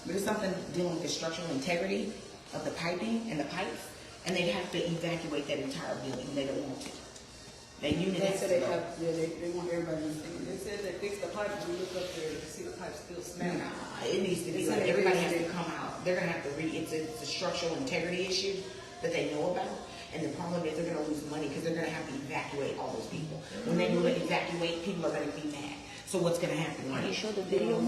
but it's something dealing with the structural integrity of the piping and the pipes, and they'd have to evacuate that entire building. They don't want to. That unit has to go. They want everybody to see. They said they fixed the pipe, and we look up there to see the pipe still snapping. Nah, it needs to be like everybody has to come out. They're gonna have to it's a structural integrity issue that they know about. And the problem is they're going to lose money because they're going to have to evacuate all those people. When they do evacuate, people are going to be mad. So what's going to happen? Right? You show the video,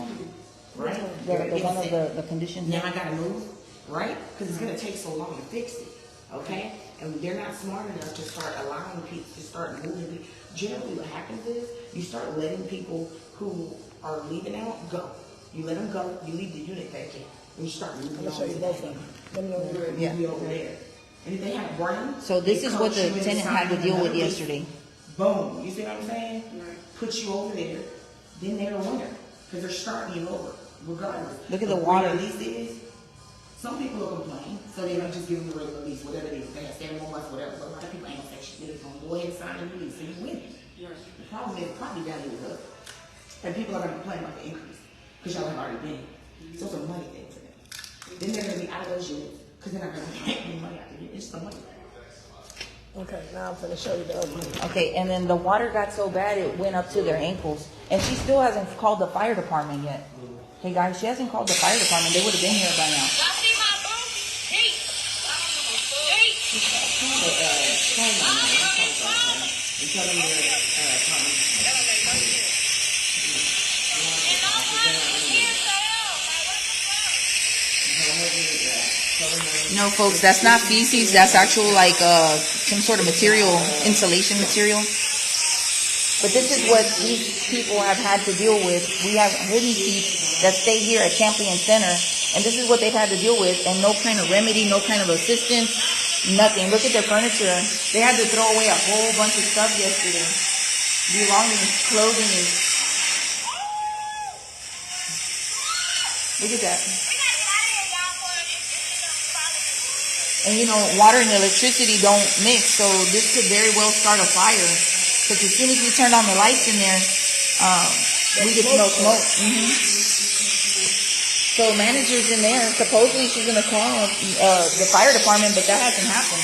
right? The one of the conditions. Now I got to move, right? Because it's going to take so long to fix it. Okay? And they're not smart enough to start allowing people to start moving. Generally, what happens is you start letting people who are leaving out go. You let them go. You leave the unit vacant. And you start moving. I'll show you both of them. Let me know when you're ready. Yeah. Over there. And if they have brains, so this is what the tenant had to deal with yesterday. Boom. You see what I'm saying? Right. Put you over there. Then they're a winner. Because they're starting you over. Regardless. Look at the water. Lease is. Some people will complain. So they don't just give them the regular lease. Whatever it is. They have 7 more months, whatever. But a lot of people ain't gonna say shit. They're gonna go ahead and sign the lease. So you win. Right. The problem is probably value is up. And people are gonna complain about the increase. Because y'all have already been. So it's a money thing for them. Then they're gonna be out of those units. Because they're not gonna make any money out of it. It's the money. Okay, now I'm going to show you the other one. Okay, and then the water got so bad it went up to their ankles. And she still hasn't called the fire department yet. Hey guys, she hasn't called the fire department. They would have been here by now. No, folks, that's not feces. That's actual, like, some sort of material, insulation material. But this is what these people have had to deal with. We have hidden teeth that stay here at Champion Center, and this is what they've had to deal with, and no kind of remedy, no kind of assistance, nothing. Look at their furniture. They had to throw away a whole bunch of stuff yesterday. Belongings, clothing. Look at that. And you know, water and electricity don't mix, so this could very well start a fire. Because as soon as we turn on the lights in there, we could smell smoke. So manager's in there. Supposedly she's going to call the fire department, but that hasn't happened.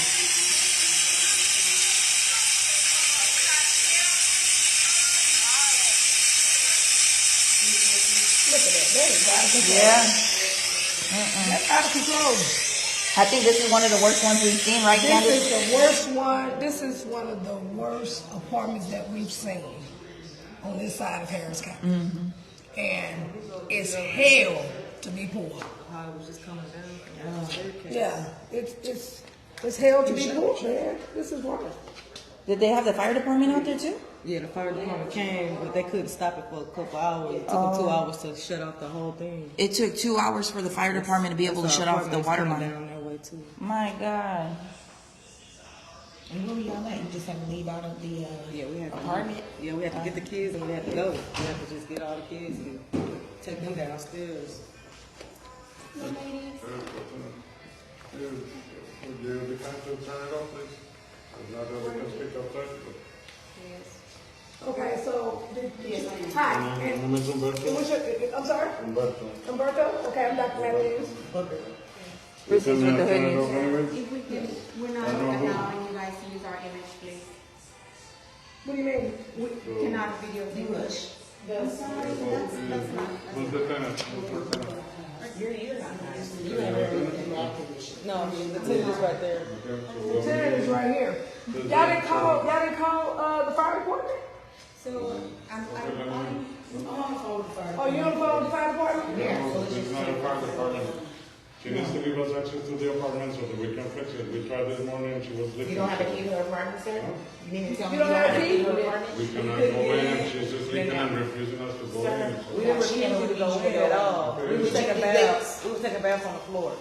Look at that. That is out of control. Yeah. That's out of control. I think this is one of the worst ones we've seen, right, Candice? This is the worst one. This is one of the worst apartments that we've seen on this side of Harris County. And it's hell to be poor. How it was just coming down. Yeah, it's hell to be poor, man. This is wrong. Did they have the fire department out there too? Yeah, the fire department came, but they couldn't stop it for a couple hours. It took them 2 hours to shut off the whole thing. It took 2 hours for the fire department to be able to shut off the water line. Down that way too. My God. And where were y'all at? You just had to leave out of the apartment? We had to get the kids and we had to go. We had to just get all the kids and take them downstairs. The council turn it off, please. If not, we can speak outside. Okay, so, hi. And what's your, I'm sorry? Umberto? Okay, I'm Dr. Matthews. This is with the hoodie. If we can, we're not allowing you guys to use our image, please. What do you mean? We cannot videotape us. I'm sorry, that's not. Who's the tenant? You're not nice. You ain't in that condition. No, the tenant is right there. The tenant is right here. Y'all didn't call the fire department? So, I'm on the phone with the fire. Oh, you on the phone with the fire department? No, it's not a fire department. She needs to give us access to the apartment so that we can fix it. We tried this morning, she was leaking. You don't have a key to her apartment, sir? You need to tell me You don't have a key? to her apartment? We cannot go in, she's just leaking and refusing us to go in. We didn't refuse you to go in at all. We was taking baths. We was taking baths on the floor.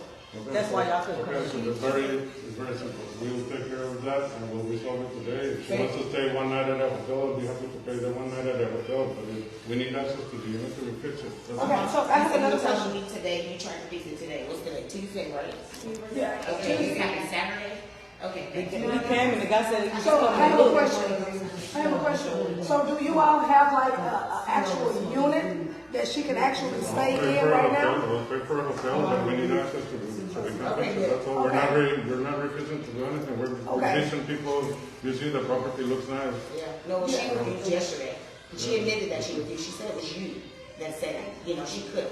That's why y'all couldn't come Okay, so in. it's very simple. We will take care of that and we'll resolve it today. If she wants to stay one night at a hotel, we have to pay the one night at a hotel, but we need access to the unit to fix it. That's Okay, all. so I have another You question. telling me today, you trying to fix it today. What's today? Tuesday, right? Yeah. Okay, this happened Saturday? Okay, thank you. We came and the guy said he was just So I coming have to a look. question. So do you all have like an actual unit that she can actually stay in right now? We'll pay for a hotel compensation, that's all. We're not refusing to do anything. We're releasing people, you see the property looks nice. Yeah, no, she refused yesterday. She admitted that she refused. She said it was you that said, you know, she couldn't.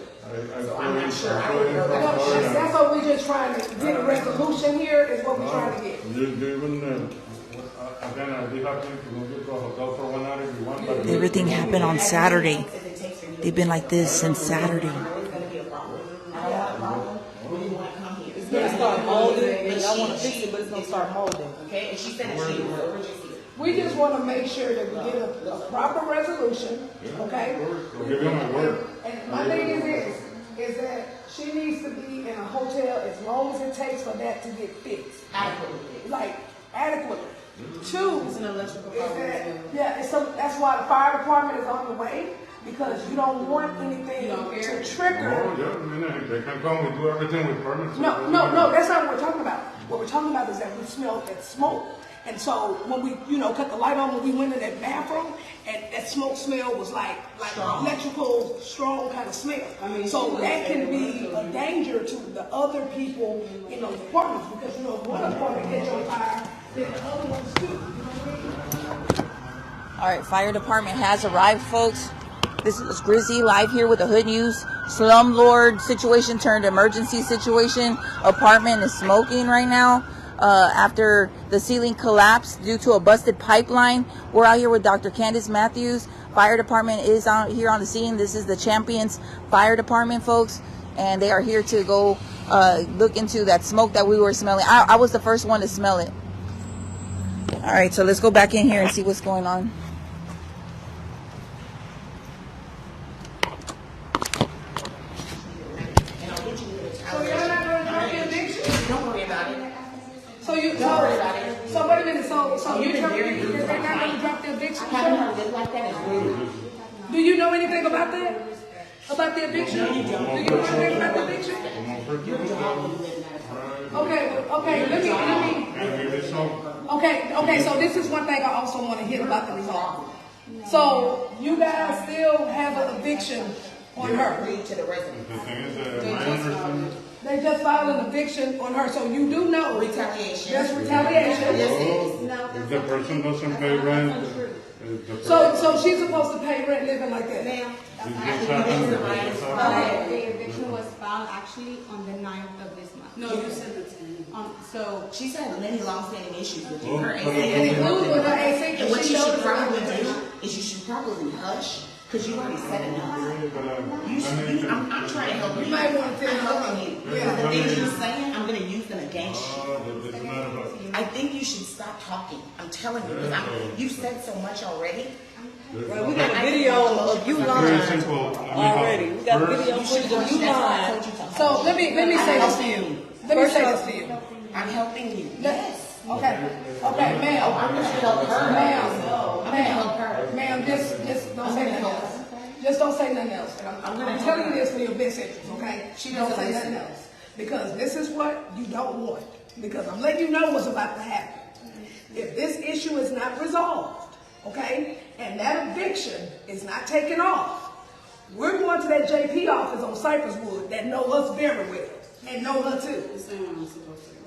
So I'm not sure. I don't know that. That's what we're just trying to get a resolution here, is what we're trying to get. Again, I'll be happy to move you to a hotel for 1 night if you want. But Everything happened on Saturday. They've been like this since Saturday. It's gonna start molding. I want to fix it, but it's gonna start molding. Okay, and she said that she was over. We just want to make sure that we get a proper resolution, okay? I'll give you my word. And my thing is this, is that she needs to be in a hotel as long as it takes for that to get fixed. Adequately. Like, adequately. Two, It's an electrical is problem. that, that's why the fire department is on the way, because you don't want anything to trigger. Oh, yeah, they can come, we do everything with permits. No, that's not what we're talking about. What we're talking about is that we smell that smoke. And so when we, cut the light on when we went in that bathroom, and that smoke smell was like Strong. electrical, strong kind of smell. So that can be a danger to the other people in those apartments, because one apartment catch on fire, then the other ones too. You know what I mean? All right, fire department has arrived, folks. This is Grizzy live here with the Hood News. Slumlord situation turned emergency situation. Apartment is smoking right now after the ceiling collapsed due to a busted pipeline. We're out here with Dr. Candice Matthews. Fire department is out here on the scene. This is the Champions Fire Department, folks, and they are here to go look into that smoke that we were smelling. I was the first one to smell it. All right, so let's go back in here and see what's going on. So you're not going to drop the eviction? Don't worry about it. So wait a minute, so you're telling me that they're not going to drop the eviction? Having her live like that is rude. Do you know anything about that? About the eviction? Do you know anything about the eviction? Okay, let me. Okay, so this is one thing I also want to hit about the resolve. So you guys still have an eviction on her. Read to the resident. The thing is that my understanding. They just filed an eviction on her, so you do know. Retaliation. That's retaliation. If the person doesn't pay rent, So she's supposed to pay rent living like that. Ma'am, the eviction was filed actually on the 9th of this month. No, you said the 10th. So She's had many long-standing issues with you. Her And includes with her AC, And what because she you should knows probably about do that. is you should probably hush, because you already said enough. I'm trying to help you. You might want to I'm tell her. helping you. Yeah. The things you're saying, I'm going to use them against you. it's not about. I think you should stop talking. I'm telling you, because you've said so much already. Well, we got a video of you Very lying simple. already. We got a video You should footage of hush. you That's why I lying. told you to hush. So let me say this to you. Let me say this to you. I'm helping you. Yes. Okay, ma'am. I'm going to help her. Ma'am, just don't say nothing else. Just don't say nothing else. And I'm telling you this for your best interest, okay? She Don't doesn't say listen. nothing else. Because this is what you don't want. Because I'm letting you know what's about to happen. If this issue is not resolved, okay, and that eviction is not taken off, we're going to that JP office on Cypress Wood that know us very well and know her too.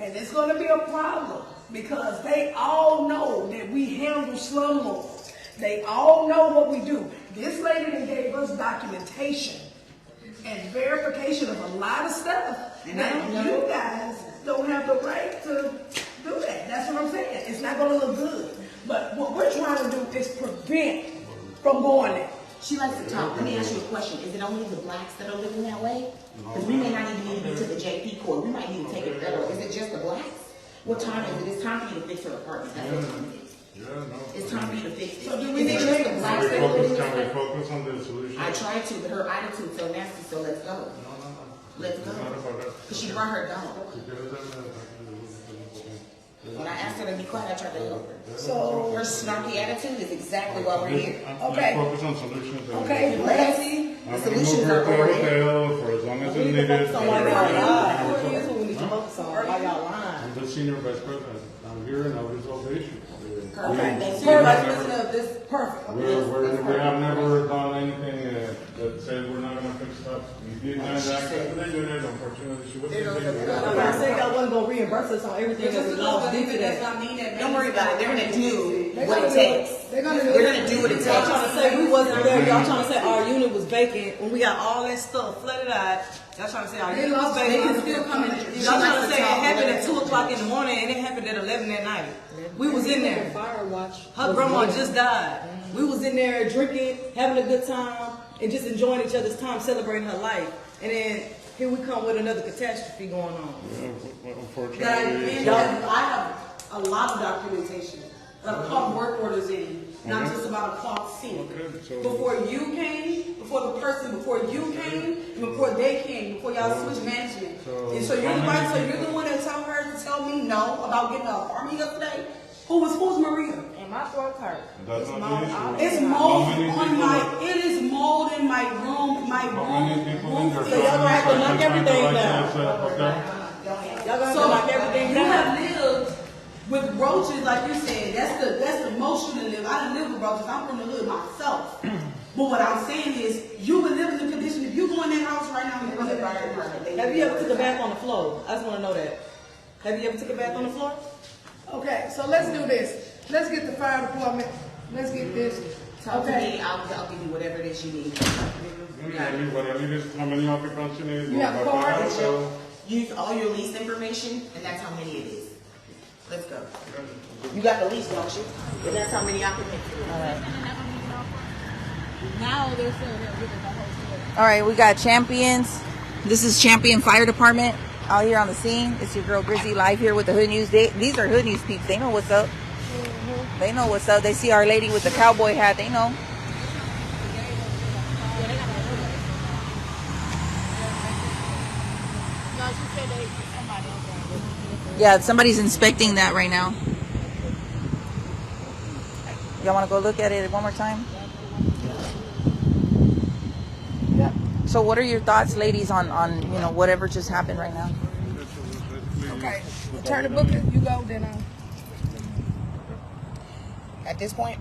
And it's going to be a problem because they all know that we handle slumlords. They all know what we do. This lady that gave us documentation and verification of a lot of stuff. Now, you guys don't have the right to do that. That's what I'm saying. It's not going to look good. But what we're trying to do is prevent from going there. She likes to talk. Let me ask you a question. Is it only the blacks that are living that way? Because we may not even need to get to the JP court. We might need to take it federal. Is it just the blacks? What time is it? It's time for you to fix her apartment. That's what time it is. Yeah, no. It's time for you to fix it. So do we Is it just the blacks that are living Can we that way? focus on the solution? I tried to, but her attitude's so nasty, so let's go. Let's go. It's not about that. Because she brought her dog. When I asked her to be quiet, I tried to help her. So, Her snarky attitude is exactly why we're here. Okay. Let's focus on solutions. okay, Let's let's see. The I'm gonna solutions move her are to a over there. hotel for as long as We it's need to needed. focus on why y'all lying. That's what we need to focus on. Why y'all lying. I'm the senior vice president. I'm here and I'll resolve the issue. Perfect. That's We have Perfect. never- Of this, perfect. We have never done anything that said we're not gonna fix stuff. We did not act as an unit, unfortunately, she wasn't. I said y'all wasn't gonna reimburse us on everything that we lost due to that. Don't worry about it. They're gonna do what it takes. They're gonna do They're gonna do what it Y'all takes. trying to say we wasn't there. Y'all trying to say our unit was vacant when we got all that stuff flooded out. Y'all trying to say our They unit was lost, they vacant. can still come in. Y'all trying to say it happened at 2 o'clock in the morning and it happened at 11 at night. We was in there. Fire watch. Her grandma just died. We was in there drinking, having a good time, and just enjoying each other's time, celebrating her life. And then here we come with another catastrophe going on. Unfortunately. I have a lot of documentation. I've called work orders in, not just about a clock scene. Okay, so- Before you came, before you came, and before they came, before y'all switched management. And so you're the one that told her to tell me no about getting an apartment yesterday? Who's Maria? And my throat hurt. That's not the issue. It's mold How many on people- it is mold in my room, How many people in your So y'all gonna have to knock everything down. Okay. Y'all gonna have So to knock everything you down. have lived with roaches, like you said. That's the most you done live. I done live with roaches. I'm from the hood myself. But what I'm saying is, you would live in the condition. If you go in that house right now, you're gonna die. Have you ever took a bath on the floor? I just want to know that. Have you ever took a bath on the floor? Okay, so let's do this. Let's get the fire department. Let's get this. Talk to Okay. me. I'll give you whatever it is you need. What I need is how many occupants you need. You have what cars? hotel. Use all your lease information, and that's how many it is. Let's go. You got the lease, don't you? And that's how many occupants. Now they're saying they're giving the whole All right, we got champions. This is Champion Fire Department out here on the scene. It's your girl Grizzy live here with the Hood News. These are Hood News peeps. They know what's up. They know what's up. They see our lady with the cowboy hat. They know. No, she said somebody else. Yeah, somebody's inspecting that right now. Y'all want to go look at it one more time? Yep. So what are your thoughts, ladies, on whatever just happened right now? Okay. Turn the book. You go. Then At this point,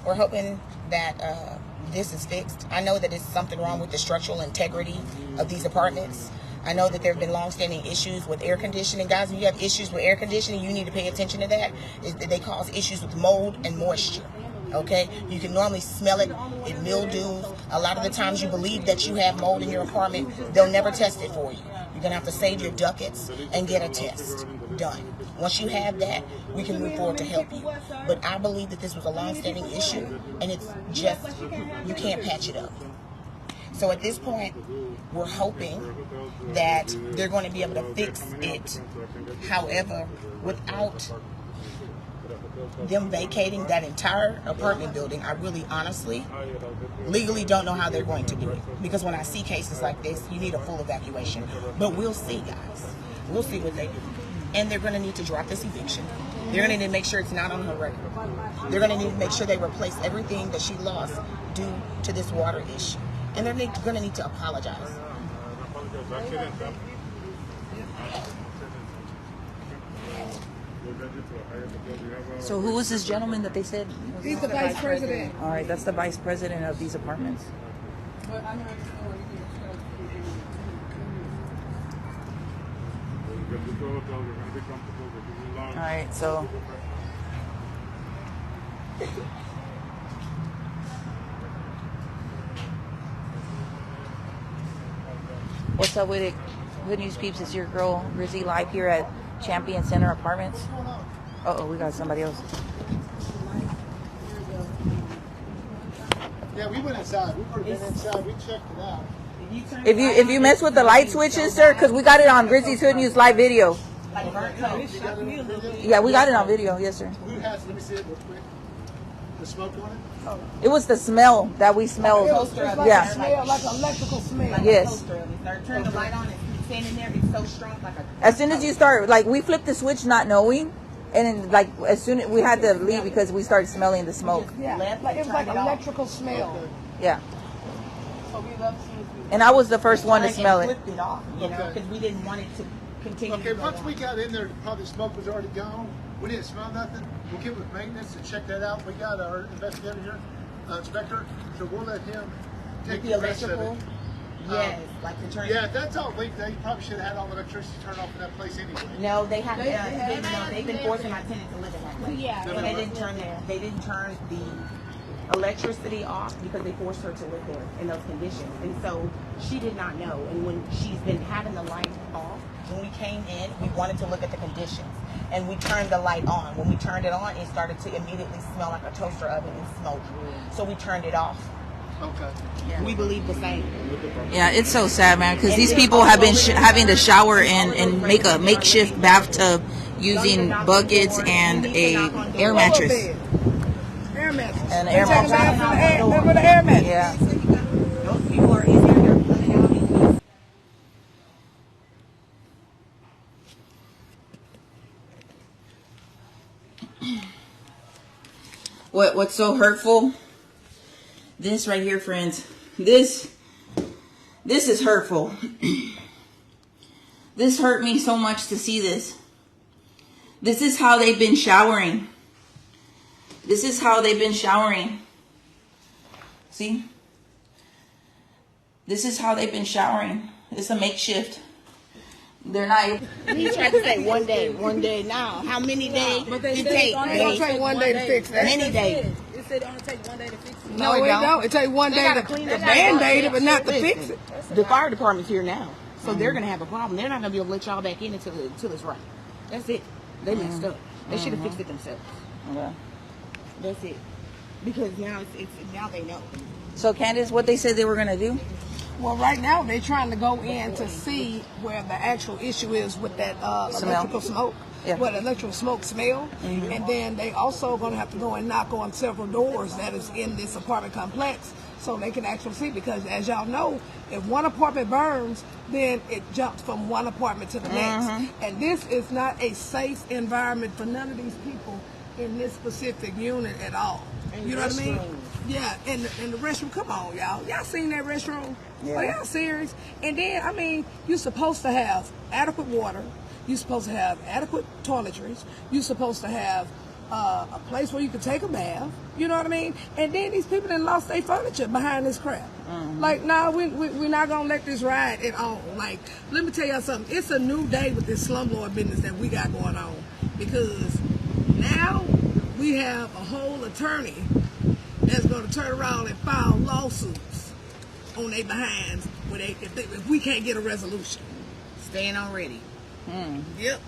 we're hoping that this is fixed. I know that there's something wrong with the structural integrity of these apartments. I know that there have been long-standing issues with air conditioning. Guys, if you have issues with air conditioning, you need to pay attention to that. They cause issues with mold and moisture. Okay? You can normally smell it. It mildews. A lot of the times you believe that you have mold in your apartment, they'll never test it for you. You're going to have to save your ducats and get a test done. Once you have that, we can move forward to help you. But I believe that this was a long-standing issue, and it's just, you can't patch it up. So at this point, we're hoping that they're going to be able to fix it. However, without them vacating that entire apartment building, I really honestly, legally don't know how they're going to do it. Because when I see cases like this, you need a full evacuation. But we'll see, guys. We'll see what they do. And they're going to need to drop this eviction. They're going to need to make sure it's not on her record. They're going to need to make sure they replace everything that she lost due to this water issue. And they're going to need to apologize. So who was this gentleman that they said? he's the vice president. All right, that's the vice president of these apartments. All right, so what's up with it? Good news, peeps. It's your girl Grizzy live here at Champion Center Apartments. Uh-oh, we got somebody else. Yeah, we went inside. We would have been inside. We checked it out. If you mess with the light switches, sir, because we got it on Grizzy's Hood News live video. Yeah, we got it on video. Yes, sir. Who has? Let me see it real quick. The smoke on it. It was the smell that we smelled. It was like a Yeah. smell, like electrical smell. Yes. Turn the light on and standing there, it's so strong, like a... As soon as you start, like, we flipped the switch not knowing, and then, like, as soon as we had to leave because we started smelling the smoke. Yeah, like, it was like electrical smell. Yeah. And I was the first one to smell it. Flipped it off, you know, because we didn't want it to continue Okay, to go once on. we got in there, probably the smoke was already gone. We didn't smell nothing. We'll get with maintenance and check that out. We got our investigator here, inspector, so we'll let him take With the the rest of it. electrical, yes, like the train. Yeah, that's all. They probably should have had all the electricity turned off in that place anyway. No, they have. They've been forcing our tenants to live in that place. Yeah. And they didn't turn the electricity off because they forced her to live there in those conditions. And so she did not know. And when she's been having the light off, when we came in, we wanted to look at the conditions. And we turned the light on. When we turned it on, it started to immediately smell like a toaster oven and smoke. So we turned it off. Okay. We believe the same. Yeah, it's so sad, man, because these people have been having to shower and make a makeshift bathtub using buckets and a air mattress. Air mattress. And They air take a mattress. bath from the air, remember the air mattress? Yeah. Those people are in there. They're coming out. What's so hurtful? This right here, friends. This is hurtful. This hurt me so much to see this. This is how they've been showering. This is how they've been showering. See? This is how they've been showering. It's a makeshift. They're not. He tried to say one day now. How many days But they it said take? it only It take one day to fix that. Many days. It said it only take 1 day to fix it. No, it don't. It take one day to band-aid it, but not to fix it. The fire department's here now, so they're gonna have a problem. They're not gonna be able to let y'all back in until it's right. That's it. They messed up. They should have fixed it themselves. Okay. That's it. Because now it's now they know. So, Candice, what they said they were gonna do? Well, right now they're trying to go in to see where the actual issue is with that electrical smoke. Yeah. What electrical smoke smell. And then they also going to have to go and knock on several doors that is in this apartment complex so they can actually see, because as y'all know, if one apartment burns, then it jumps from one apartment to the next. And this is not a safe environment for none of these people in this specific unit at all. You know what I mean? Yeah, and the restroom, come on, y'all. Y'all seen that restroom? Yeah. Are y'all serious? And then, I mean, you're supposed to have adequate water. You're supposed to have adequate toiletries. You're supposed to have a place where you can take a bath. You know what I mean? And then these people done lost their furniture behind this crap. Like, nah, we're not going to let this ride at all. Like, let me tell y'all something. It's a new day with this slumlord business that we got going on. Because now we have a whole attorney that's going to turn around and file lawsuits on their behinds if we can't get a resolution. Staying on ready. Yep.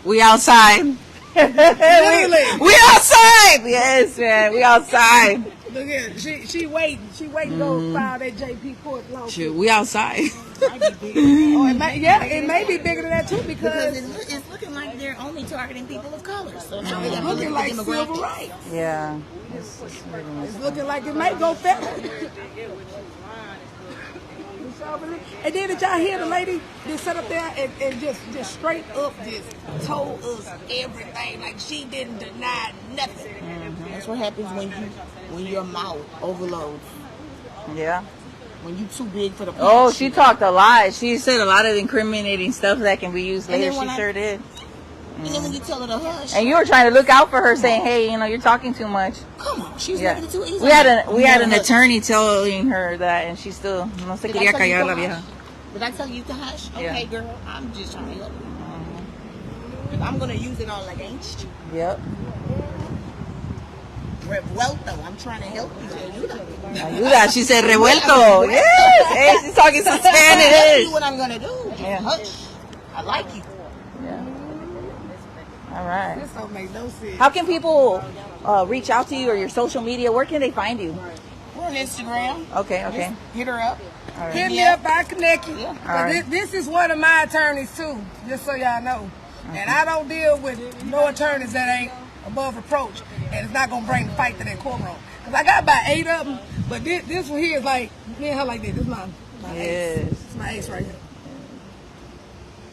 We outside. Literally. We outside. Yes, man. We outside. Look here, she waiting. She waiting to go file that JP Court lawsuit. Shoot, we outside. Oh, it may be bigger than that too Because because it's looking like they're only targeting people of color. So now it's looking like civil rights. Yeah. It's looking like it may go federal. And then did y'all hear the lady that sat up there and just straight up just told us everything, like she didn't deny nothing. That's what happens when your mouth overloads. Yeah. When you too big for the punch. Oh, she talked a lot. She said a lot of incriminating stuff that can be used And later. then She when sure did. And then when you tell her to hush, And you were trying to look out for her, saying, "Hey, you're talking too much." come on, she's Yeah. making it too easy. We had an Hush. attorney telling her that, and she still no se Did I quería tell you callar to la hush? vieja. Did I tell you to hush? Yeah. Okay, girl, I'm just trying to help you. If I'm gonna use it all against you. Yep. Revuelto, I'm trying to help you. Ayuda. She said revuelto. Yes. Hey, she's talking some I'll tell Spanish. you what I'm gonna do. Just Yeah. hush. I like you. Yeah. All right. This don't make no sense. How can people reach out to you or your social media? Where can they find you? We're on Instagram. Okay. Okay. Hit her up. Hit me up, I connect you. Yeah. 'Cause All right. this is one of my attorneys too, just so y'all know. And I don't deal with no attorneys that ain't above reproach, and it's not gonna bring the fight to that courtroom. Cause I got about 8 of them, but this one here is like me and her like this. This is my ace. Yes. It's my ace right here.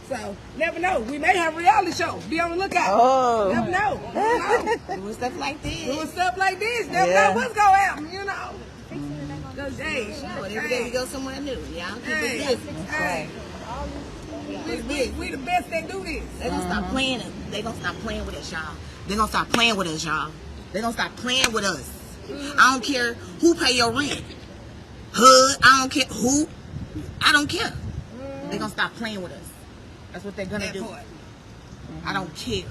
So never know. We may have a reality show. Be on the lookout. Oh. Never know. Never know. Doing stuff like Doing this. stuff like this. Never Yeah. know what's gonna happen. You know. 'Cause, hey, But every day we go somewhere new. Y'all keep Hey, it busy. hey. We this. We the best that do this. They gonna stop playing. They gonna stop playing with us, y'all. They gonna stop playing with us, y'all. They gonna stop playing with us. I don't care who pay your rent. Hood, I don't care who. I don't care. They gonna stop playing with us. That's what they're gonna do. I don't care.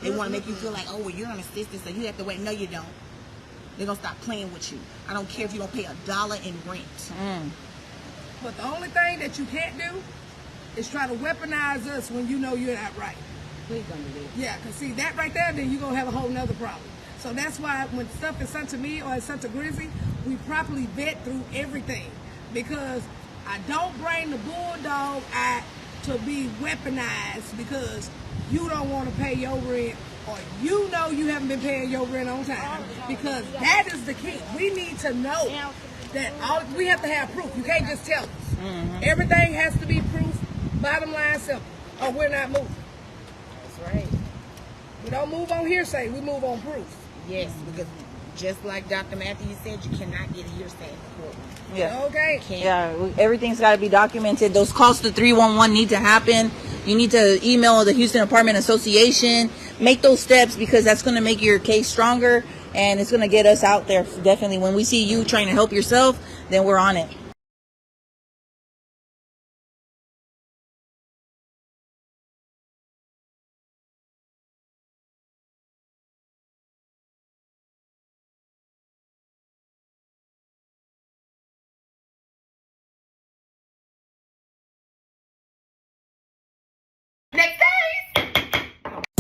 They want to make you feel like, oh, well, you're an assistant, so you have to wait. No, you don't. They're gonna stop playing with you. I don't care if you don't pay $1 in rent. But the only thing that you can't do is try to weaponize us when you know you're not right. Please don't do that. Yeah, because see, that right there, then you're going to have a whole nother problem. So that's why when stuff is sent to me or it's sent to Grizzy, we properly vet through everything. Because I don't bring the bulldog out to be weaponized because you don't want to pay your rent or you know you haven't been paying your rent on time. Because that is the key. We need to know that we have to have proof. You can't just tell us. Everything has to be proof. Bottom line simple. Or we're not moving. That's right. We don't move on hearsay. We move on proof. Yes, because just like Dr. Matthews said, you cannot get hearsay in the courtroom. Yeah. Okay. Yeah, everything's got to be documented. Those calls to 311 need to happen. You need to email the Houston Apartment Association. Make those steps because that's going to make your case stronger and it's going to get us out there. Definitely. When we see you trying to help yourself, then we're on it.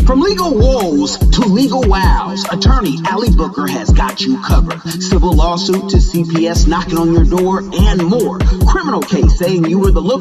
From legal woes to legal wows, attorney Allie Booker has got you covered. Civil lawsuit to CPS knocking on your door and more. Criminal case saying you were the looker